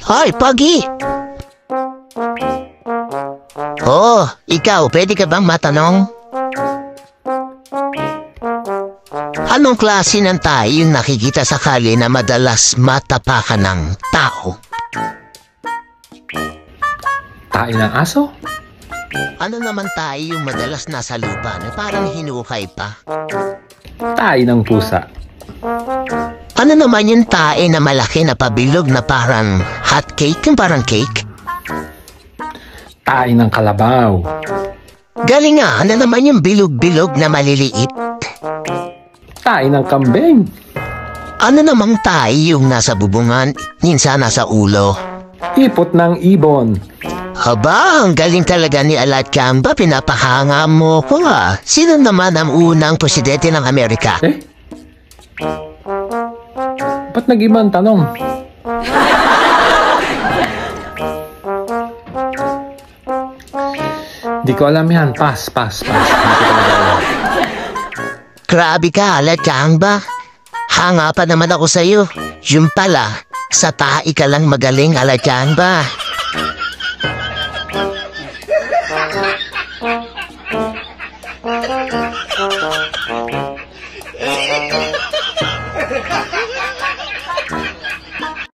Hoy, Pogi! Oh, ikaw, pwede ka bang matanong? Anong klase ng tae yung nakikita sa kalye na madalas matapakan ng tao? Tae ng aso? Ano naman tae yung madalas nasa lupa na parang hinukay pa? Tae ng pusa? Ano naman yung tae na malaki na pabilog na parang hot cake, yung parang cake? Tae ng kalabaw? Galing nga, ano naman yung bilog-bilog na maliliit? Tae ng kambing? Ano namang tae yung nasa bubungan, minsan nasa ulo? Ipot ng ibon? Aba, ang galing talaga ni Alat Kamba, pinapahanga mo ko ah. Sino naman ang unang presidente ng Amerika? Ba't nag-ibang tanong? Di ko alam yan. Pass. Hindi ko talaga alam. Grabe ka, Alat Kamba. Hanga pa naman ako sa'yo. Yung pala, sa tae ka lang magaling, Alat Kamba. Ha ha ha!